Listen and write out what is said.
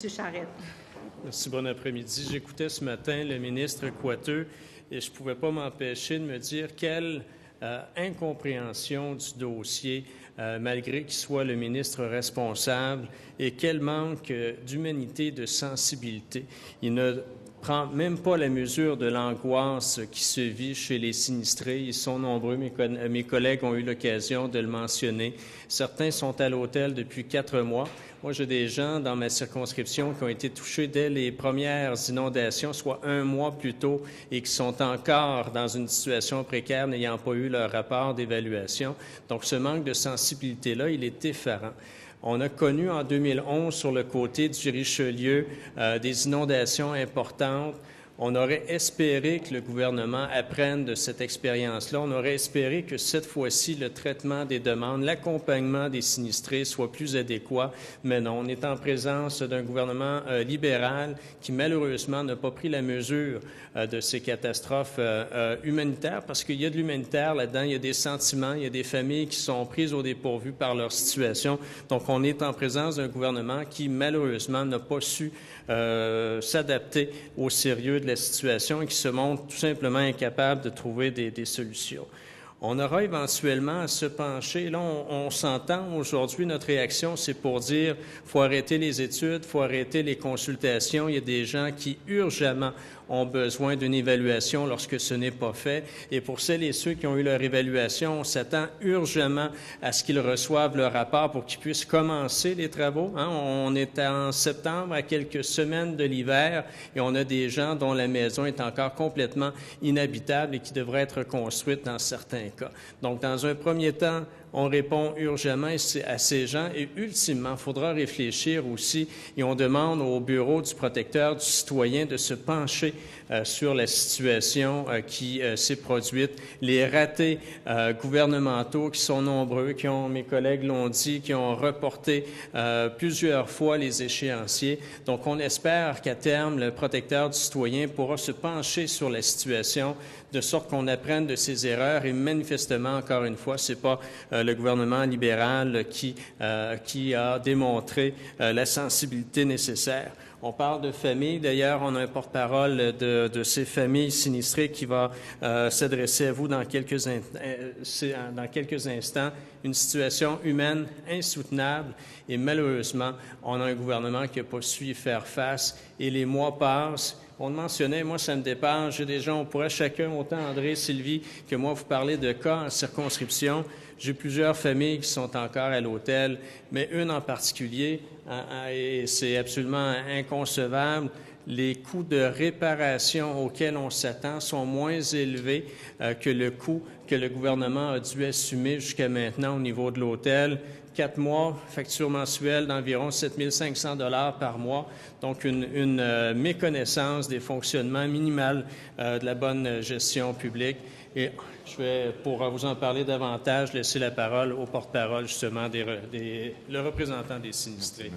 M. Charette. Merci, bon après-midi. J'écoutais ce matin le ministre Coiteux et je ne pouvais pas m'empêcher de me dire quelle incompréhension du dossier, malgré qu'il soit le ministre responsable, et quel manque d'humanité, de sensibilité. Il ne prend même pas la mesure de l'angoisse qui se vit chez les sinistrés. Ils sont nombreux, mes collègues ont eu l'occasion de le mentionner. Certains sont à l'hôtel depuis 4 mois. Moi, j'ai des gens dans ma circonscription qui ont été touchés dès les premières inondations, soit 1 mois plus tôt, et qui sont encore dans une situation précaire, n'ayant pas eu leur rapport d'évaluation. Donc, ce manque de sensibilité-là, il est effarant. On a connu en 2011, sur le côté du Richelieu, des inondations importantes. On aurait espéré que le gouvernement apprenne de cette expérience-là. On aurait espéré que cette fois-ci, le traitement des demandes, l'accompagnement des sinistrés soit plus adéquat. Mais non, on est en présence d'un gouvernement libéral qui, malheureusement, n'a pas pris la mesure de ces catastrophes humanitaires, parce qu'il y a de l'humanitaire là-dedans, il y a des sentiments, il y a des familles qui sont prises au dépourvu par leur situation. Donc, on est en présence d'un gouvernement qui, malheureusement, n'a pas su s'adapter au sérieux de la situation et qui se montre tout simplement incapable de trouver des solutions. On aura éventuellement à se pencher. Là, on s'entend aujourd'hui, notre réaction, c'est pour dire faut arrêter les études, faut arrêter les consultations. Il y a des gens qui, urgemment, ont besoin d'une évaluation lorsque ce n'est pas fait. Et pour celles et ceux qui ont eu leur évaluation, on s'attend urgemment à ce qu'ils reçoivent leur rapport pour qu'ils puissent commencer les travaux. On est en septembre, à quelques semaines de l'hiver, et on a des gens dont la maison est encore complètement inhabitable et qui devrait être construite dans certains cas. Donc, dans un premier temps, on répond urgemment à ces gens et ultimement, il faudra réfléchir aussi et on demande au Bureau du protecteur du citoyen de se pencher sur la situation qui s'est produite. Les ratés gouvernementaux qui sont nombreux, mes collègues l'ont dit, qui ont reporté plusieurs fois les échéanciers. Donc, on espère qu'à terme, le protecteur du citoyen pourra se pencher sur la situation de sorte qu'on apprenne de ses erreurs et manifestement, encore une fois, c'est pas le gouvernement libéral qui a démontré la sensibilité nécessaire. On parle de familles. D'ailleurs, on a un porte-parole de ces familles sinistrées qui va s'adresser à vous dans quelques instants. Une situation humaine insoutenable et malheureusement, on a un gouvernement qui n'a pas su y faire face et les mois passent. On mentionnait, moi, ça me dépasse. J'ai des gens, on pourrait chacun, autant André, Sylvie, que moi, vous parler de cas en circonscription. J'ai plusieurs familles qui sont encore à l'hôtel, mais une en particulier, et c'est absolument inconcevable, les coûts de réparation auxquels on s'attend sont moins élevés que le coût que le gouvernement a dû assumer jusqu'à maintenant au niveau de l'hôtel. 4 mois, facture mensuelle d'environ 7 500 $ par mois. Donc, une méconnaissance des fonctionnements minimaux de la bonne gestion publique. Et je vais, pour vous en parler davantage, laisser la parole au porte-parole, justement, le représentant des sinistrés.